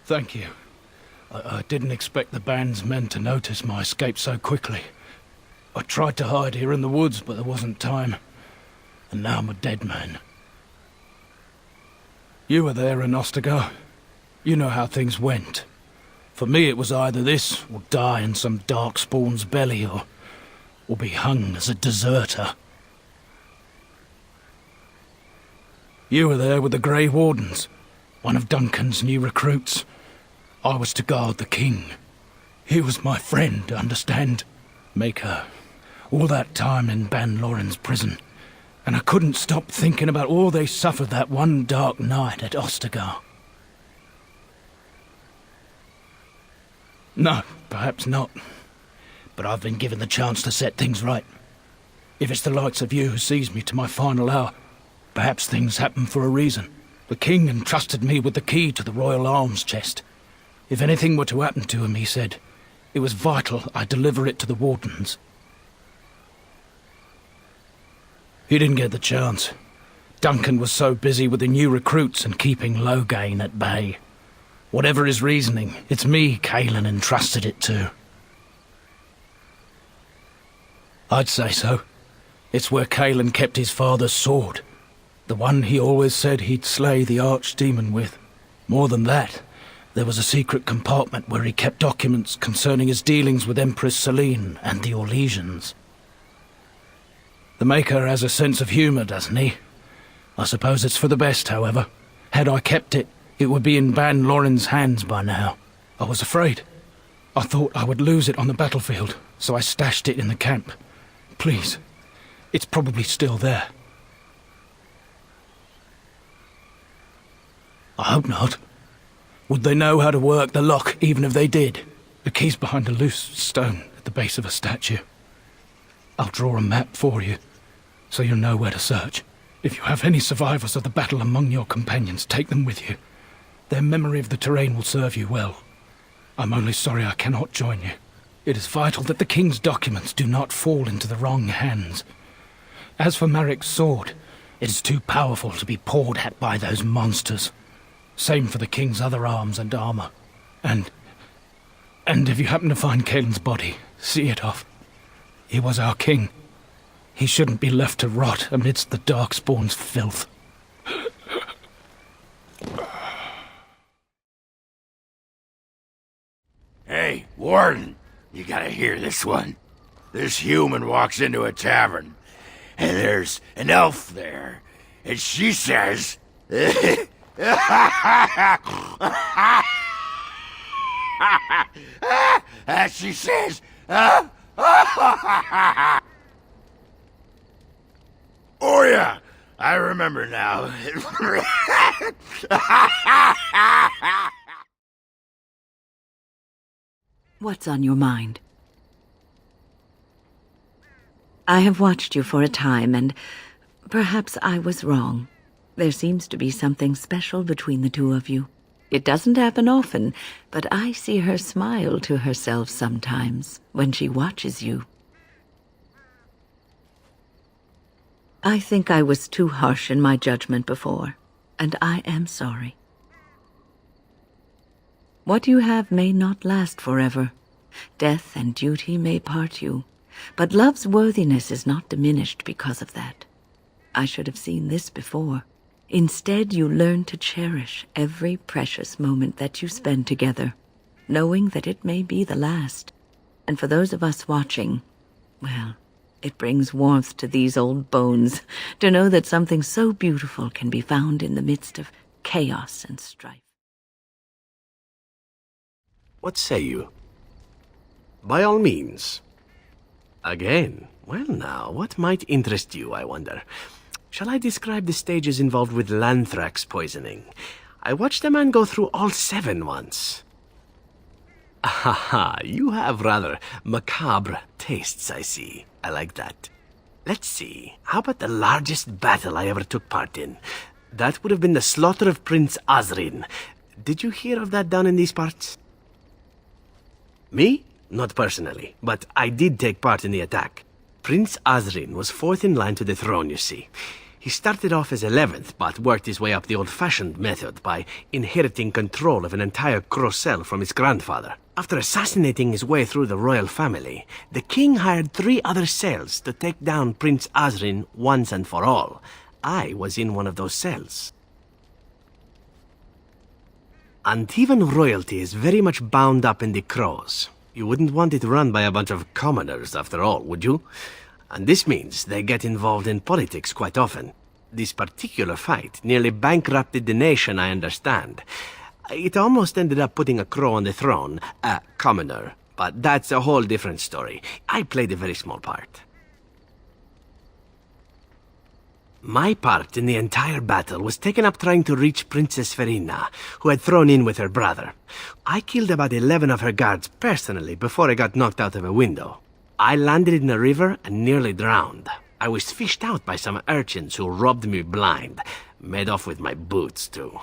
Thank you. I didn't expect the band's men to notice my escape so quickly. I tried to hide here in the woods, but there wasn't time. And now I'm a dead man. You were there in Ostergar. You know how things went. For me it was either this, or die in some dark spawn's belly, or be hung as a deserter. You were there with the Grey Wardens, one of Duncan's new recruits. I was to guard the king. He was my friend, understand? Maker. All that time in Ban Loren's prison. And I couldn't stop thinking about all they suffered that one dark night at Ostergar. No, perhaps not. But I've been given the chance to set things right. If it's the likes of you who sees me to my final hour, perhaps things happen for a reason. The king entrusted me with the key to the royal arms chest. If anything were to happen to him, he said, it was vital I deliver it to the Wardens. He didn't get the chance. Duncan was so busy with the new recruits and keeping Loghain at bay. Whatever his reasoning, it's me Kайлан entrusted it to. I'd say so. It's where Kайлан kept his father's sword. The one he always said he'd slay the archdemon with. More than that, there was a secret compartment where he kept documents concerning his dealings with Empress Selene and the Orlesians. The Maker has a sense of humour, doesn't he? I suppose it's for the best, however. Had I kept it, it would be in Ban Loren's hands by now. I was afraid. I thought I would lose it on the battlefield, so I stashed it in the camp. Please, it's probably still there. I hope not. Would they know how to work the lock, even if they did? The key's behind a loose stone at the base of a statue. I'll draw a map for you, so you'll know where to search. If you have any survivors of the battle among your companions, take them with you. Their memory of the terrain will serve you well. I'm only sorry I cannot join you. It is vital that the king's documents do not fall into the wrong hands. As for Marik's sword, it is too powerful to be pawed at by those monsters. Same for the king's other arms and armor. And if you happen to find Kaylan's body, see it off. He was our king. He shouldn't be left to rot amidst the Darkspawn's filth. Hey, Warden, you gotta hear this one. This human walks into a tavern, and there's an elf there, and she says... she says... Oh yeah, I remember now. What's on your mind? I have watched you for a time, and perhaps I was wrong. There seems to be something special between the two of you. It doesn't happen often, but I see her smile to herself sometimes when she watches you. I think I was too harsh in my judgment before, and I am sorry. What you have may not last forever. Death and duty may part you, but love's worthiness is not diminished because of that. I should have seen this before. Instead, you learn to cherish every precious moment that you spend together, knowing that it may be the last. And for those of us watching, well, it brings warmth to these old bones to know that something so beautiful can be found in the midst of chaos and strife. What say you? By all means. Again, well now, what might interest you, I wonder? Shall I describe the stages involved with Lanthrax poisoning? I watched a man go through all 7 once. Haha, you have rather macabre tastes, I see. I like that. Let's see, how about the largest battle I ever took part in? That would have been the slaughter of Prince Osrin. Did you hear of that down in these parts? Me? Not personally, but I did take part in the attack. Prince Osrin was 4th in line to the throne, you see. He started off as 11th, but worked his way up the old-fashioned method by inheriting control of an entire Crocel from his grandfather. After assassinating his way through the royal family, the king hired 3 other cells to take down Prince Azrin once and for all. I was in one of those cells. Antivan royalty is very much bound up in the Crows. You wouldn't want it run by a bunch of commoners, after all, would you? And this means they get involved in politics quite often. This particular fight nearly bankrupted the nation, I understand. It almost ended up putting a crow on the throne, a commoner. But that's a whole different story. I played a very small part. My part in the entire battle was taken up trying to reach Princess Verina, who had thrown in with her brother. I killed about 11 of her guards personally before I got knocked out of a window. I landed in a river and nearly drowned. I was fished out by some urchins who robbed me blind. Made off with my boots, too.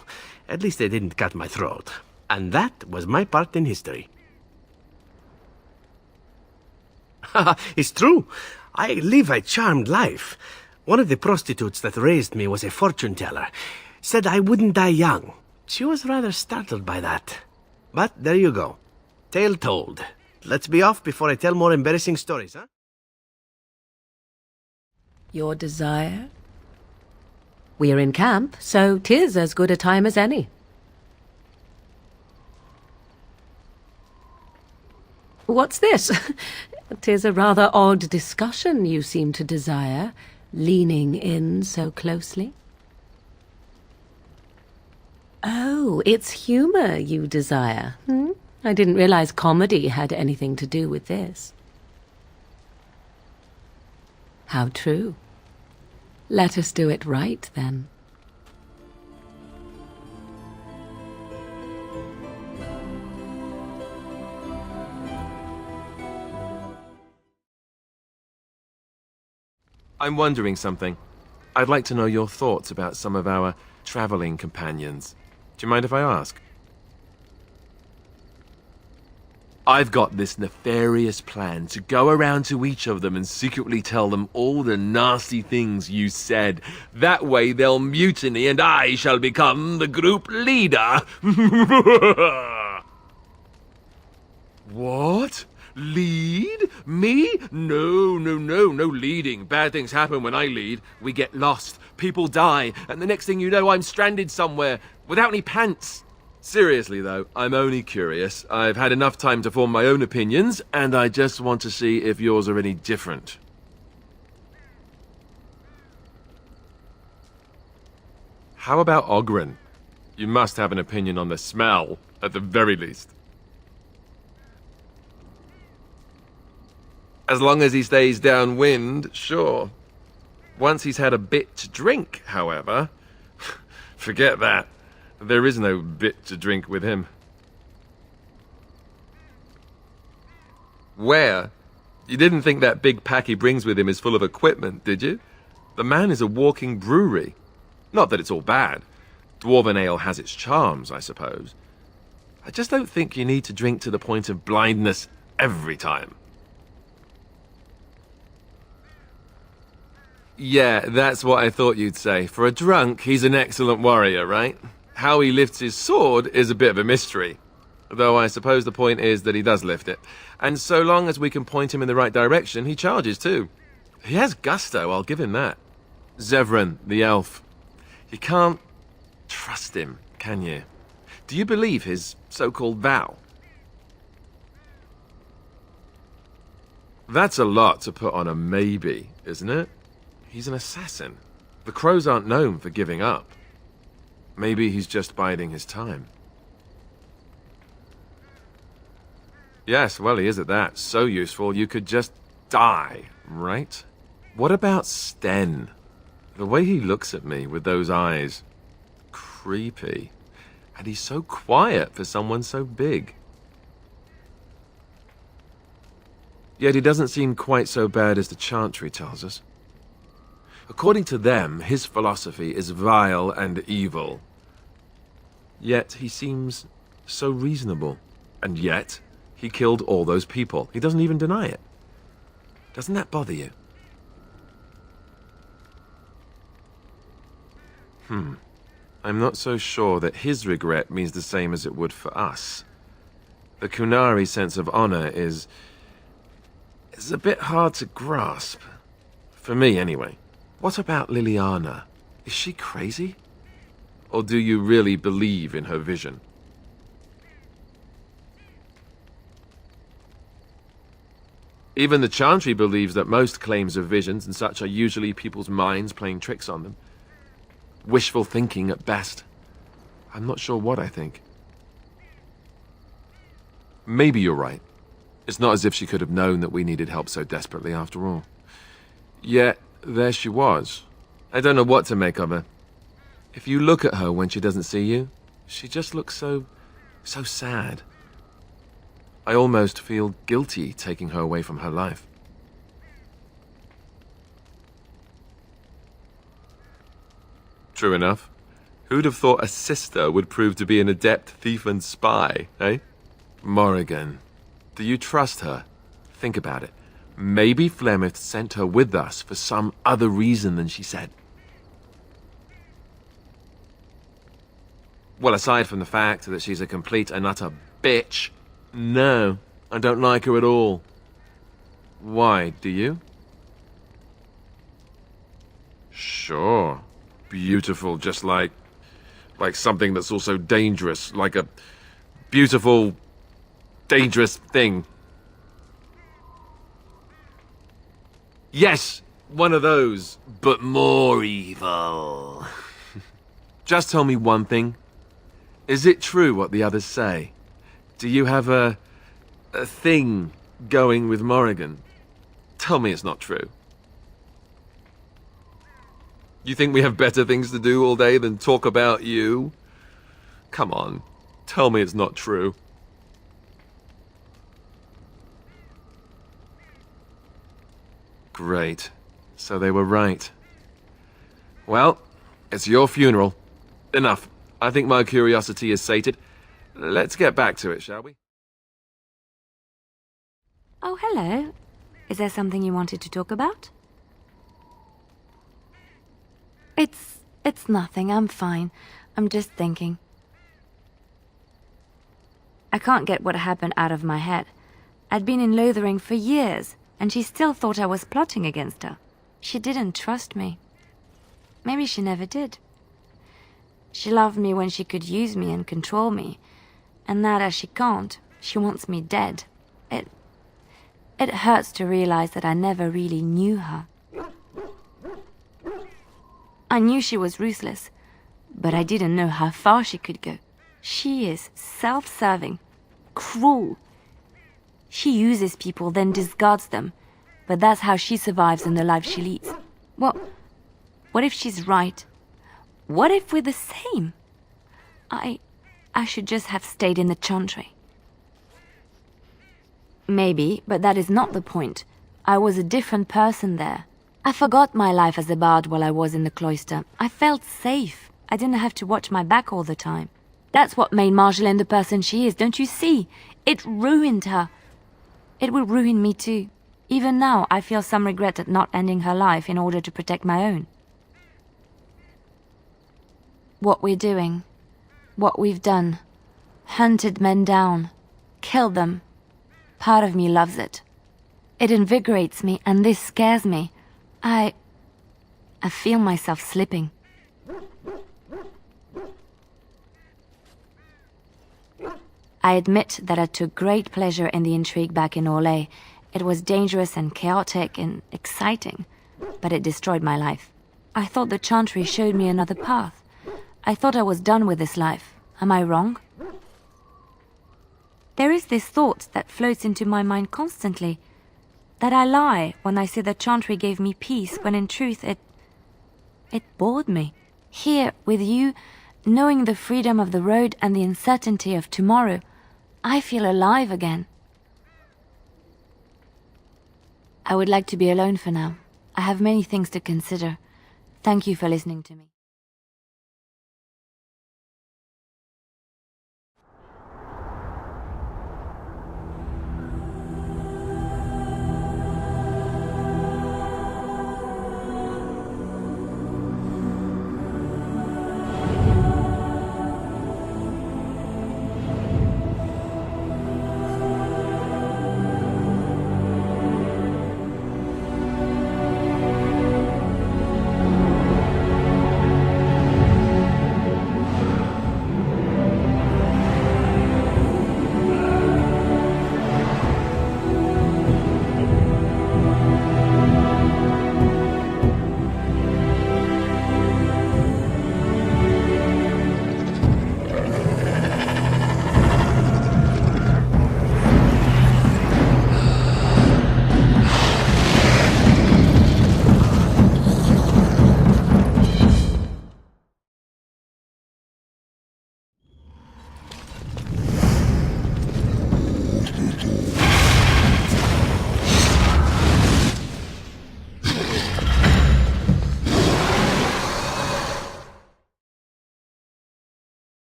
At least they didn't cut my throat. And that was my part in history. It's true. I live a charmed life. One of the prostitutes that raised me was a fortune teller. Said I wouldn't die young. She was rather startled by that. But there you go. Tale told. Let's be off before I tell more embarrassing stories, huh? Your desire? We're in camp, so 'tis as good a time as any. What's this? 'Tis a rather odd discussion you seem to desire, leaning in so closely. Oh, it's humor you desire, I didn't realize comedy had anything to do with this. How true. Let us do it right, then. I'm wondering something. I'd like to know your thoughts about some of our traveling companions. Do you mind if I ask? I've got this nefarious plan to go around to each of them and secretly tell them all the nasty things you said. That way they'll mutiny and I shall become the group leader. What? Lead? Me? No leading. Bad things happen when I lead. We get lost, people die, and the next thing you know I'm stranded somewhere without any pants. Seriously though, I'm only curious. I've had enough time to form my own opinions, and I just want to see if yours are any different. How about Ogren? You must have an opinion on the smell, at the very least. As long as he stays downwind, sure. Once he's had a bit to drink, however, forget that. There is no bit to drink with him. Where? You didn't think that big pack he brings with him is full of equipment, did you? The man is a walking brewery. Not that it's all bad. Dwarven ale has its charms, I suppose. I just don't think you need to drink to the point of blindness every time. Yeah, that's what I thought you'd say. For a drunk, he's an excellent warrior, right? How he lifts his sword is a bit of a mystery. Though I suppose the point is that he does lift it. And so long as we can point him in the right direction, he charges too. He has gusto, I'll give him that. Zevran, the elf. You can't trust him, can you? Do you believe his so-called vow? That's a lot to put on a maybe, isn't it? He's an assassin. The crows aren't known for giving up. Maybe he's just biding his time. Yes, well, he is at that. So useful, you could just die, right? What about Sten? The way he looks at me with those eyes. Creepy. And he's so quiet for someone so big. Yet he doesn't seem quite so bad as the Chantry tells us. According to them, his philosophy is vile and evil. Yet he seems so reasonable. And yet, he killed all those people. He doesn't even deny it. Doesn't that bother you? I'm not so sure that his regret means the same as it would for us. The Kunari sense of honor is a bit hard to grasp. For me, anyway. What about Liliana? Is she crazy? Or do you really believe in her vision? Even the Chantry believes that most claims of visions and such are usually people's minds playing tricks on them. Wishful thinking at best. I'm not sure what I think. Maybe you're right. It's not as if she could have known that we needed help so desperately after all. Yet, there she was. I don't know what to make of her. If you look at her when she doesn't see you, she just looks so sad. I almost feel guilty taking her away from her life. True enough. Who'd have thought a sister would prove to be an adept thief and spy, eh? Morrigan. Do you trust her? Think about it. Maybe Flemeth sent her with us for some other reason than she said. Well, aside from the fact that she's a complete and utter bitch, no, I don't like her at all. Why, do you? Sure. Beautiful, just like something that's also dangerous, like a beautiful, dangerous thing. Yes, one of those, but more evil. Just tell me one thing. Is it true what the others say? Do you have a thing going with Morrigan? Tell me it's not true. You think we have better things to do all day than talk about you? Come on, tell me it's not true. Great. So they were right. Well, it's your funeral. Enough. I think my curiosity is sated. Let's get back to it, shall we? Oh, hello. Is there something you wanted to talk about? It's nothing. I'm fine. I'm just thinking. I can't get what happened out of my head. I'd been in Lothering for years, and she still thought I was plotting against her. She didn't trust me. Maybe she never did. She loved me when she could use me and control me, and now that she can't, she wants me dead. It hurts to realize that I never really knew her. I knew she was ruthless, but I didn't know how far she could go. She is self-serving, cruel. She uses people, then discards them, but that's how she survives in the life she leads. What if she's right? What if we're the same? I should just have stayed in the Chantry. Maybe, but that is not the point. I was a different person there. I forgot my life as a bard while I was in the cloister. I felt safe. I didn't have to watch my back all the time. That's what made Marjolaine the person she is, don't you see? It ruined her. It will ruin me too. Even now, I feel some regret at not ending her life in order to protect my own. What we're doing, what we've done, hunted men down, killed them. Part of me loves it. It invigorates me, and this scares me. I feel myself slipping. I admit that I took great pleasure in the intrigue back in Orlais. It was dangerous and chaotic and exciting, but it destroyed my life. I thought the Chantry showed me another path. I thought I was done with this life. Am I wrong? There is this thought that floats into my mind constantly, that I lie when I say the Chantry gave me peace, when in truth it bored me. Here, with you, knowing the freedom of the road and the uncertainty of tomorrow, I feel alive again. I would like to be alone for now. I have many things to consider. Thank you for listening to me.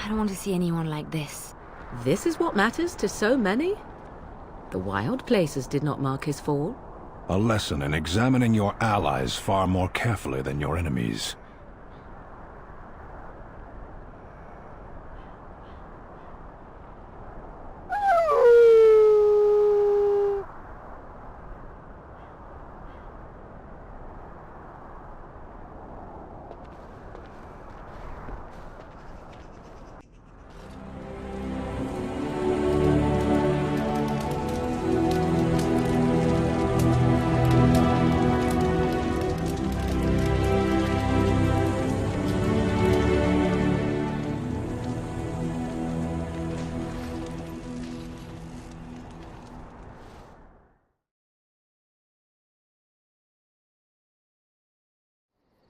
I don't want to see anyone like this. This is what matters to so many? The wild places did not mark his fall. A lesson in examining your allies far more carefully than your enemies.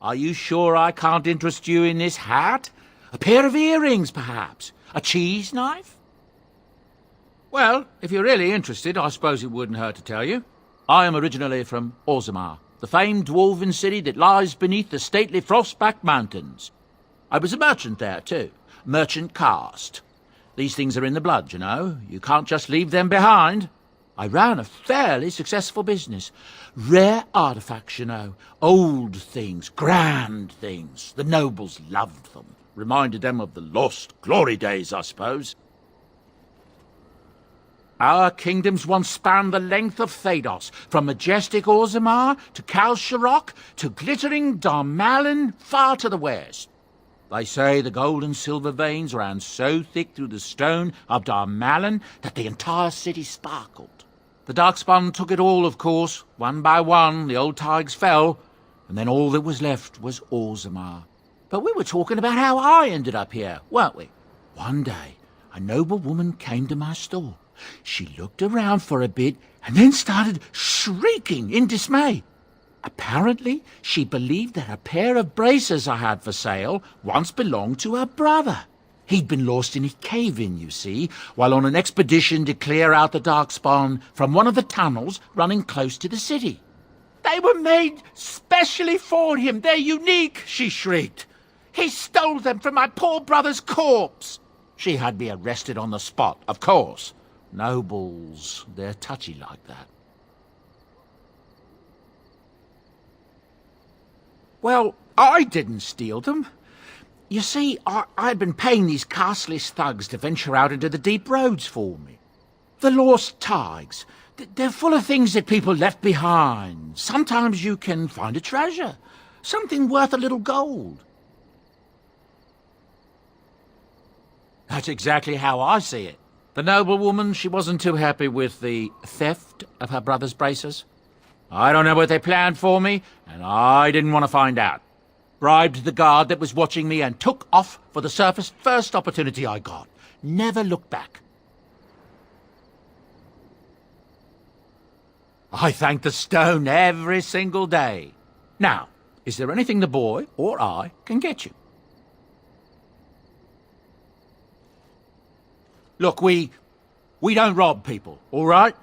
Are you sure I can't interest you in this hat? A pair of earrings, perhaps? A cheese knife? Well, if you're really interested, I suppose it wouldn't hurt to tell you. I am originally from Orzammar, the famed dwarven city that lies beneath the stately Frostback Mountains. I was a merchant there, too. Merchant caste. These things are in the blood, you know. You can't just leave them behind. I ran a fairly successful business. Rare artifacts, you know. Old things, grand things. The nobles loved them. Reminded them of the lost glory days, I suppose. Our kingdoms once spanned the length of Thados, from majestic Orzammar to Kal Sharok to glittering Darmalin far to the west. They say the gold and silver veins ran so thick through the stone of Darmalin that the entire city sparkled. The Darkspawn took it all, of course. One by one, the old Tigers fell, and then all that was left was Orzammar. But we were talking about how I ended up here, weren't we? One day, a noble woman came to my store. She looked around for a bit and then started shrieking in dismay. Apparently, she believed that a pair of braces I had for sale once belonged to her brother. He'd been lost in a cave-in, you see, while on an expedition to clear out the Darkspawn from one of the tunnels running close to the city. They were made specially for him. They're unique, she shrieked. He stole them from my poor brother's corpse. She had me arrested on the spot, of course. Nobles, they're touchy like that. Well, I didn't steal them. You see, I'd been paying these castless thugs to venture out into the deep roads for me. The lost tigers, they're full of things that people left behind. Sometimes you can find a treasure, something worth a little gold. That's exactly how I see it. The noblewoman, she wasn't too happy with the theft of her brother's braces. I don't know what they planned for me, and I didn't want to find out. Bribed the guard that was watching me and took off for the surface first opportunity I got. Never looked back. I thank the stone every single day. Now, is there anything the boy or I can get you? Look, we don't rob people, all right?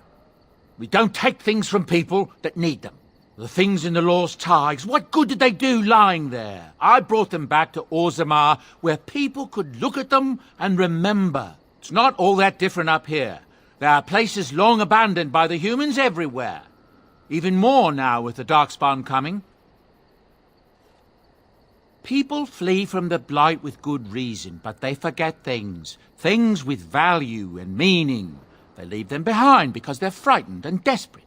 We don't take things from people that need them. The things in the lost tigers, what good did they do lying there? I brought them back to Orzammar, where people could look at them and remember. It's not all that different up here. There are places long abandoned by the humans everywhere. Even more now with the Darkspawn coming. People flee from the Blight with good reason, but they forget things. Things with value and meaning. They leave them behind because they're frightened and desperate.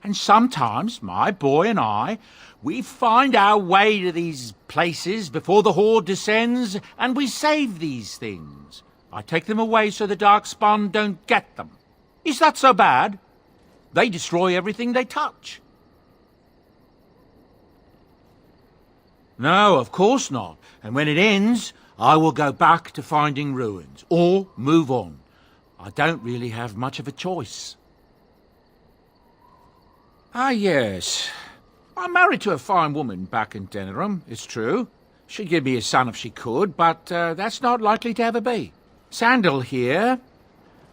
And sometimes, my boy and I, we find our way to these places before the Horde descends, and we save these things. I take them away so the Darkspawn don't get them. Is that so bad? They destroy everything they touch. No, of course not. And when it ends, I will go back to finding ruins, or move on. I don't really have much of a choice. Ah, yes. I'm married to a fine woman back in Denerim, it's true. She'd give me a son if she could, but that's not likely to ever be. Sandal here.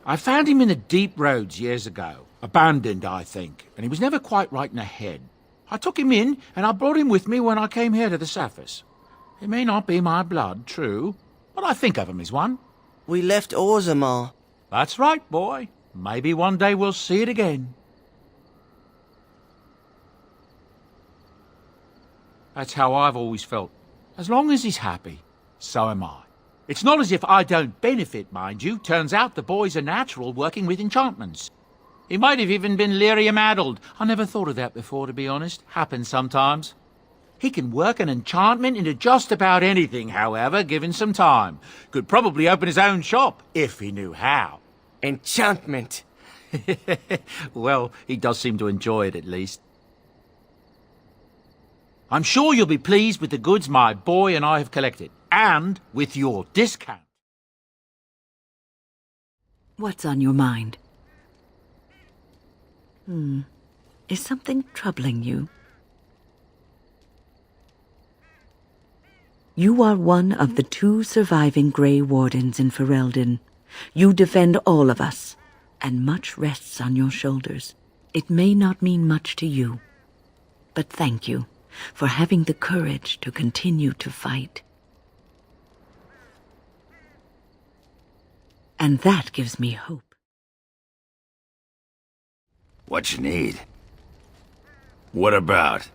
I found him in the deep roads years ago. Abandoned, I think, and he was never quite right in the head. I took him in, and I brought him with me when I came here to the surface. He may not be my blood, true, but I think of him as one. We left Orzammar. That's right, boy. Maybe one day we'll see it again. That's how I've always felt. As long as he's happy, so am I. It's not as if I don't benefit, mind you. Turns out the boy's a natural working with enchantments. He might have even been lyrium-addled. I never thought of that before, to be honest. Happens sometimes. He can work an enchantment into just about anything, however, given some time. Could probably open his own shop, if he knew how. Enchantment. Well, he does seem to enjoy it, at least. I'm sure you'll be pleased with the goods my boy and I have collected. And with your discount. What's on your mind? Is something troubling you? You are one of the 2 surviving Grey Wardens in Ferelden. You defend all of us, and much rests on your shoulders. It may not mean much to you, but thank you for having the courage to continue to fight. And that gives me hope. What you need? What about?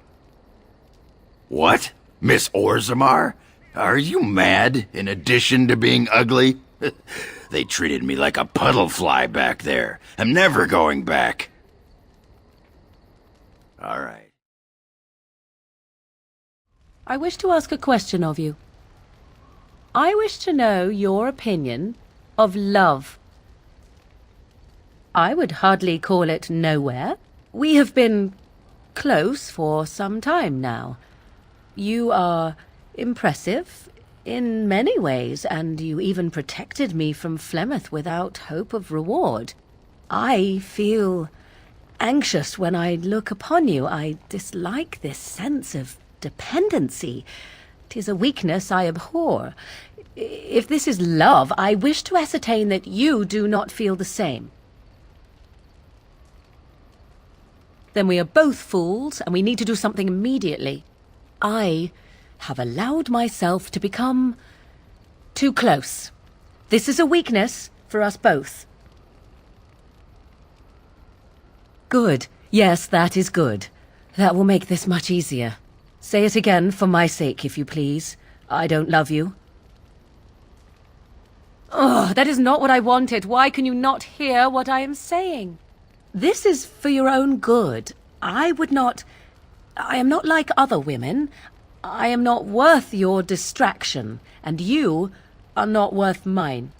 What? Miss Orzammar? Are you mad, in addition to being ugly? They treated me like a puddle fly back there. I'm never going back. All right. I wish to ask a question of you. I wish to know your opinion of love. I would hardly call it nowhere. We have been close for some time now. You are impressive in many ways, and you even protected me from Flemeth without hope of reward. I feel anxious when I look upon you. I dislike this sense of dependency. 'Tis a weakness I abhor. If this is love, I wish to ascertain that you do not feel the same. Then we are both fools, and we need to do something immediately. I have allowed myself to become too close. This is a weakness for us both. Good. Yes, that is good. That will make this much easier. Say it again for my sake, if you please. I don't love you. Oh, that is not what I wanted. Why can you not hear what I am saying? This is for your own good. I am not like other women. I am not worth your distraction, and you are not worth mine.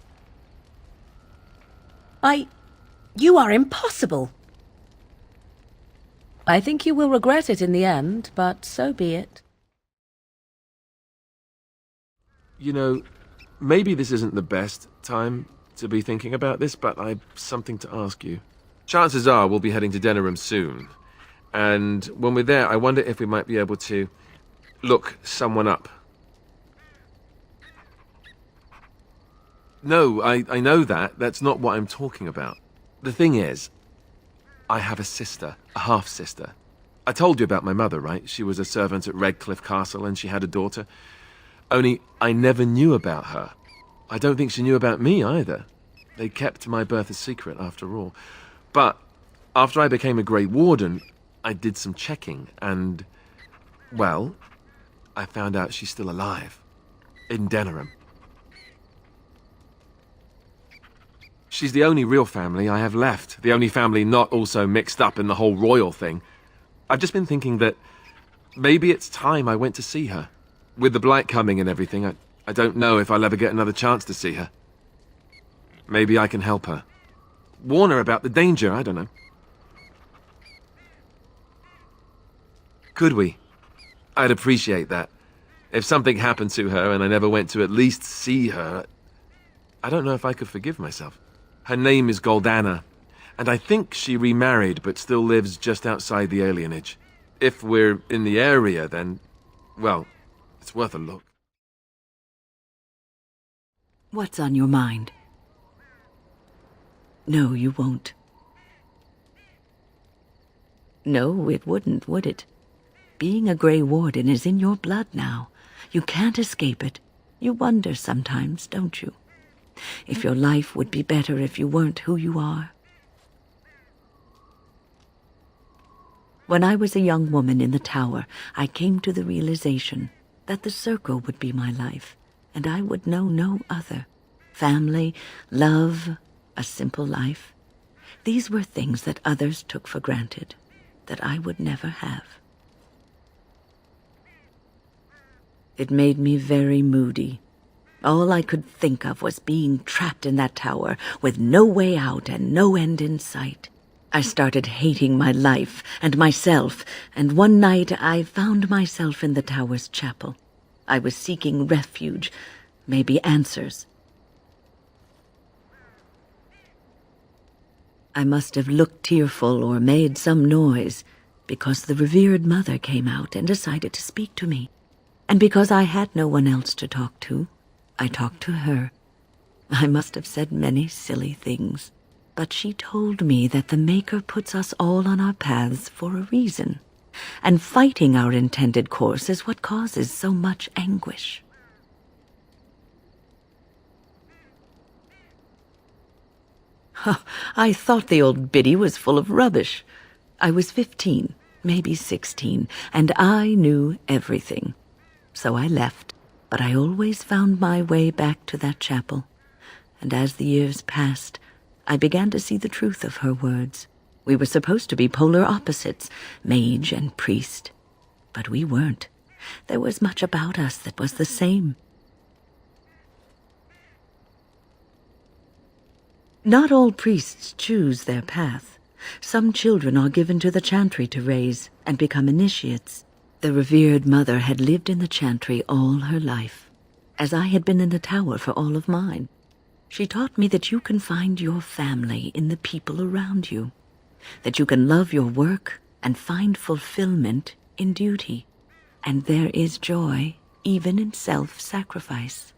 You are impossible. I think you will regret it in the end, but so be it. You know, maybe this isn't the best time to be thinking about this, but I've something to ask you. Chances are we'll be heading to Denerim soon. And when we're there, I wonder if we might be able to look someone up. No, I know that. That's not what I'm talking about. The thing is, I have a sister, a half-sister. I told you about my mother, right? She was a servant at Redcliffe Castle and she had a daughter. Only I never knew about her. I don't think she knew about me either. They kept my birth a secret after all. But after I became a Grey Warden, I did some checking and, well, I found out she's still alive. In Denerim. She's the only real family I have left. The only family not also mixed up in the whole royal thing. I've just been thinking that maybe it's time I went to see her. With the blight coming and everything, I don't know if I'll ever get another chance to see her. Maybe I can help her. Warn her about the danger, I don't know. Could we? I'd appreciate that. If something happened to her and I never went to at least see her, I don't know if I could forgive myself. Her name is Goldana, and I think she remarried but still lives just outside the alienage. If we're in the area, then, well, it's worth a look. What's on your mind? No, you won't. No, it wouldn't, would it? Being a Grey Warden is in your blood now. You can't escape it. You wonder sometimes, don't you? If your life would be better if you weren't who you are. When I was a young woman in the tower, I came to the realization that the circle would be my life, and I would know no other. Family, love, a simple life. These were things that others took for granted, that I would never have. It made me very moody. All I could think of was being trapped in that tower with no way out and no end in sight. I started hating my life and myself, and one night I found myself in the tower's chapel. I was seeking refuge, maybe answers. I must have looked tearful or made some noise, because the revered mother came out and decided to speak to me. And because I had no one else to talk to, I talked to her. I must have said many silly things, but she told me that the Maker puts us all on our paths for a reason, and fighting our intended course is what causes so much anguish. I thought the old biddy was full of rubbish. I was 15, maybe 16, and I knew everything. So I left, but I always found my way back to that chapel. And as the years passed, I began to see the truth of her words. We were supposed to be polar opposites, mage and priest. But we weren't. There was much about us that was the same. Not all priests choose their path. Some children are given to the chantry to raise and become initiates. The revered mother had lived in the chantry all her life, as I had been in the tower for all of mine. She taught me that you can find your family in the people around you, that you can love your work and find fulfillment in duty, and there is joy even in self-sacrifice.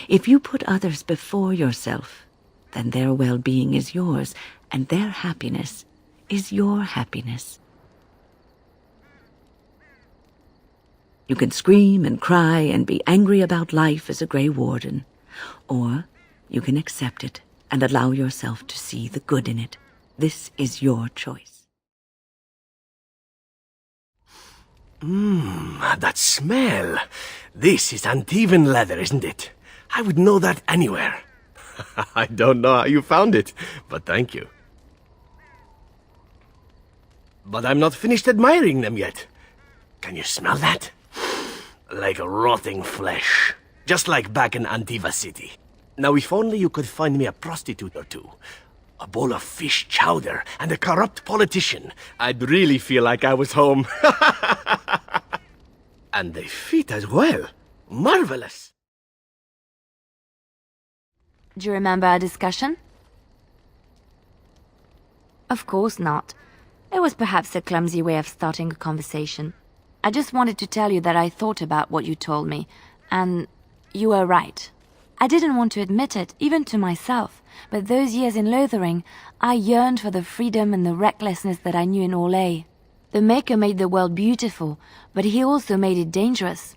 If you put others before yourself, then their well-being is yours, and their happiness is your happiness. You can scream and cry and be angry about life as a Grey Warden, or you can accept it and allow yourself to see the good in it. This is your choice. That smell. This is uneven leather, isn't it? I would know that anywhere. I don't know how you found it, but thank you. But I'm not finished admiring them yet. Can you smell that? Like rotting flesh. Just like back in Antiva City. Now if only you could find me a prostitute or two. A bowl of fish chowder and a corrupt politician. I'd really feel like I was home. And they fit as well. Marvelous. Do you remember our discussion? Of course not. It was perhaps a clumsy way of starting a conversation. I just wanted to tell you that I thought about what you told me, and you were right. I didn't want to admit it, even to myself, but those years in Lothering, I yearned for the freedom and the recklessness that I knew in Orlais. The Maker made the world beautiful, but he also made it dangerous.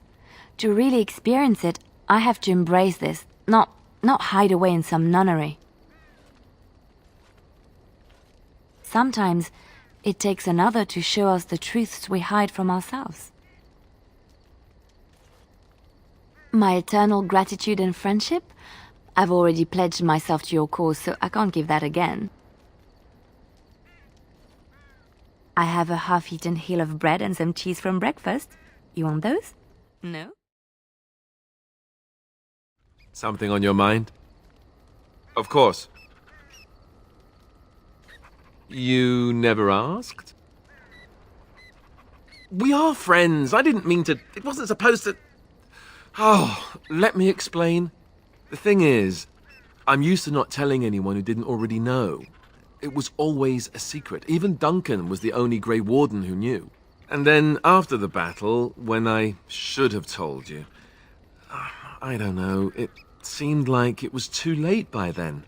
To really experience it, I have to embrace this, not hide away in some nunnery. Sometimes, it takes another to show us the truths we hide from ourselves. My eternal gratitude and friendship? I've already pledged myself to your cause, so I can't give that again. I have a half-eaten hill of bread and some cheese from breakfast. You want those? No? Something on your mind? Of course. You never asked? We are friends. I didn't mean to... It wasn't supposed to... Oh, let me explain. The thing is, I'm used to not telling anyone who didn't already know. It was always a secret. Even Duncan was the only Grey Warden who knew. And then, after the battle, when I should have told you... I don't know, it seemed like it was too late by then.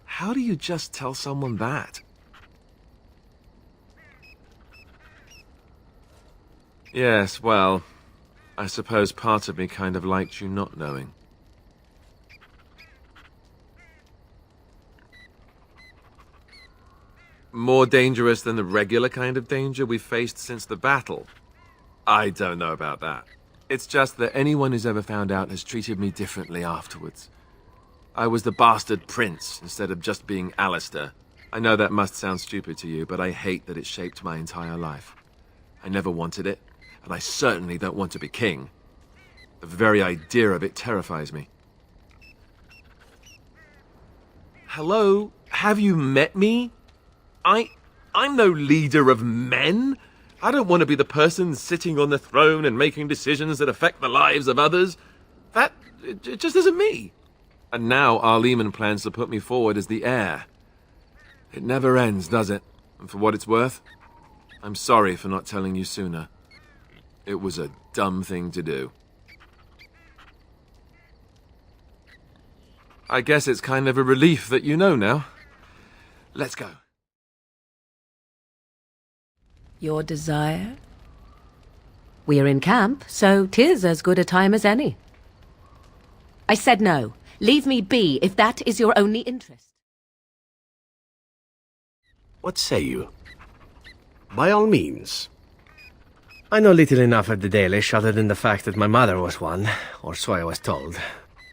How do you just tell someone that? Yes, well, I suppose part of me kind of liked you not knowing. More dangerous than the regular kind of danger we've faced since the battle? I don't know about that. It's just that anyone who's ever found out has treated me differently afterwards. I was the bastard prince instead of just being Alistair. I know that must sound stupid to you, but I hate that it shaped my entire life. I never wanted it, and I certainly don't want to be king. The very idea of it terrifies me. Hello? Have you met me? I'm no leader of men. I don't want to be the person sitting on the throne and making decisions that affect the lives of others. It just isn't me. And now our Lehman plans to put me forward as the heir. It never ends, does it? And for what it's worth, I'm sorry for not telling you sooner. It was a dumb thing to do. I guess it's kind of a relief that you know now. Let's go. Your desire? We're in camp, so 'tis as good a time as any. I said no. Leave me be, if that is your only interest. What say you? By all means. I know little enough of the Dalish other than the fact that my mother was one, or so I was told.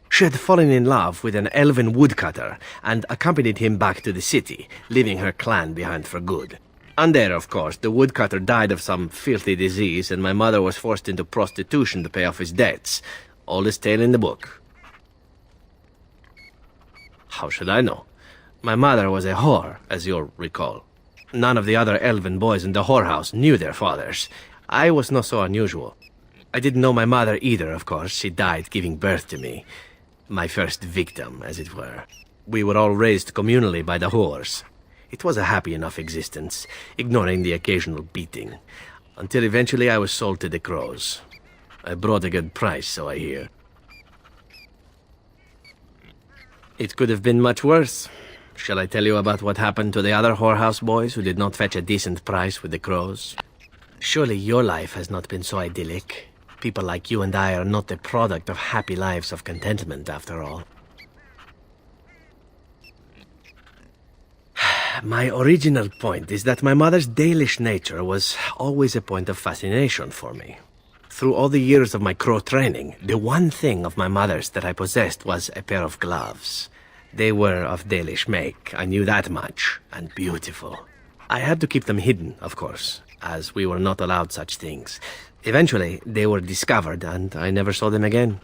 She had fallen in love with an elven woodcutter and accompanied him back to the city, leaving her clan behind for good. And there, of course, the woodcutter died of some filthy disease and my mother was forced into prostitution to pay off his debts. Oldest tale in the book. How should I know? My mother was a whore, as you'll recall. None of the other elven boys in the whorehouse knew their fathers. I was not so unusual. I didn't know my mother either, of course. She died giving birth to me. My first victim, as it were. We were all raised communally by the whores. It was a happy enough existence, ignoring the occasional beating. Until eventually I was sold to the crows. I brought a good price, so I hear. It could have been much worse. Shall I tell you about what happened to the other whorehouse boys who did not fetch a decent price with the crows? Surely your life has not been so idyllic. People like you and I are not the product of happy lives of contentment, after all. My original point is that my mother's Dalish nature was always a point of fascination for me. Through all the years of my crow training, the one thing of my mother's that I possessed was a pair of gloves. They were of Dalish make, I knew that much, and beautiful. I had to keep them hidden, of course, as we were not allowed such things. Eventually, they were discovered, and I never saw them again.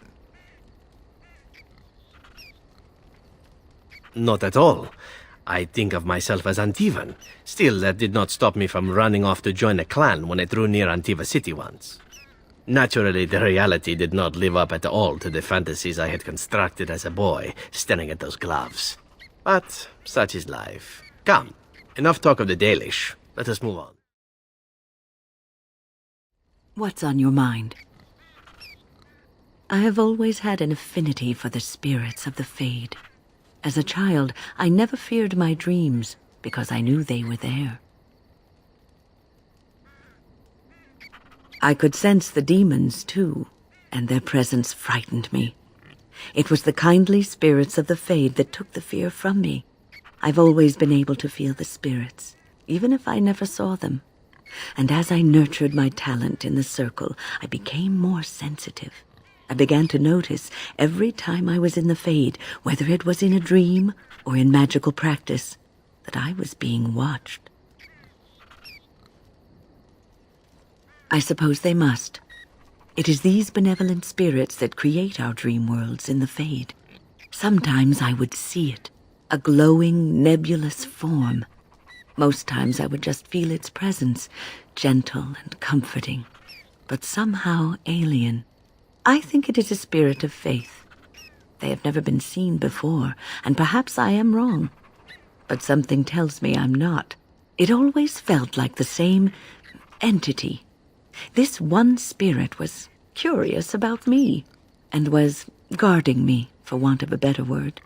Not at all. I think of myself as Antivan. Still, that did not stop me from running off to join a clan when I drew near Antiva City once. Naturally, the reality did not live up at all to the fantasies I had constructed as a boy, staring at those gloves. But such is life. Come, enough talk of the Dalish. Let us move on. What's on your mind? I have always had an affinity for the spirits of the Fade. As a child, I never feared my dreams because I knew they were there. I could sense the demons, too, and their presence frightened me. It was the kindly spirits of the Fade that took the fear from me. I've always been able to feel the spirits, even if I never saw them. And as I nurtured my talent in the circle, I became more sensitive. I began to notice every time I was in the Fade, whether it was in a dream or in magical practice, that I was being watched. I suppose they must. It is these benevolent spirits that create our dream worlds in the Fade. Sometimes I would see it, a glowing, nebulous form. Most times I would just feel its presence, gentle and comforting, but somehow alien. I think it is a spirit of faith. They have never been seen before, and perhaps I am wrong. But something tells me I'm not. It always felt like the same entity. This one spirit was curious about me, and was guarding me, for want of a better word.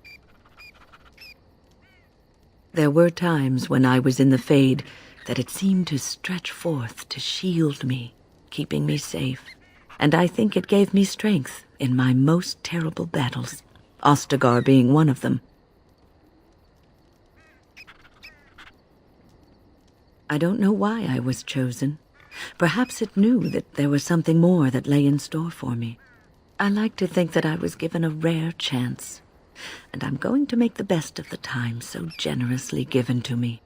There were times when I was in the Fade that it seemed to stretch forth to shield me, keeping me safe. And I think it gave me strength in my most terrible battles, Ostagar being one of them. I don't know why I was chosen. Perhaps it knew that there was something more that lay in store for me. I like to think that I was given a rare chance, and I'm going to make the best of the time so generously given to me.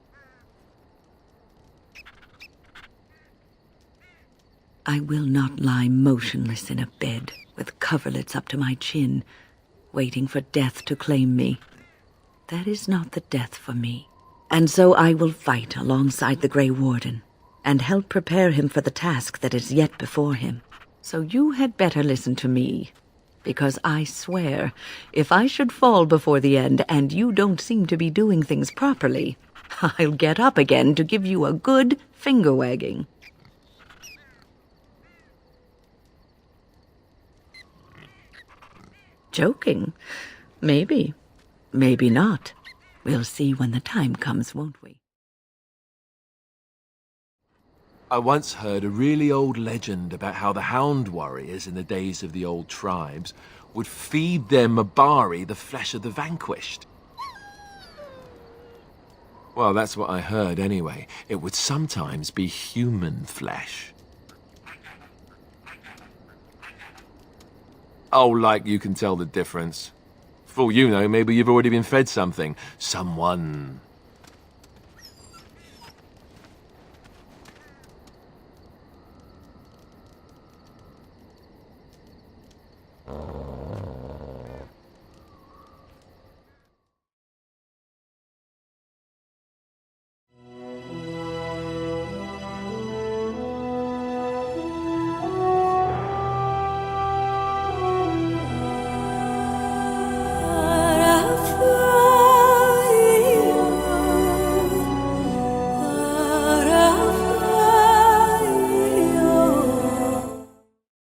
I will not lie motionless in a bed with coverlets up to my chin, waiting for death to claim me. That is not the death for me. And so I will fight alongside the Grey Warden, and help prepare him for the task that is yet before him. So you had better listen to me, because I swear, if I should fall before the end and you don't seem to be doing things properly, I'll get up again to give you a good finger-wagging. Joking? Maybe. Maybe not. We'll see when the time comes, won't we? I once heard a really old legend about how the Hound warriors in the days of the old tribes would feed their Mabari the flesh of the vanquished. Well, that's what I heard anyway. It would sometimes be human flesh. Oh, like you can tell the difference. For all you know, maybe you've already been fed something. Someone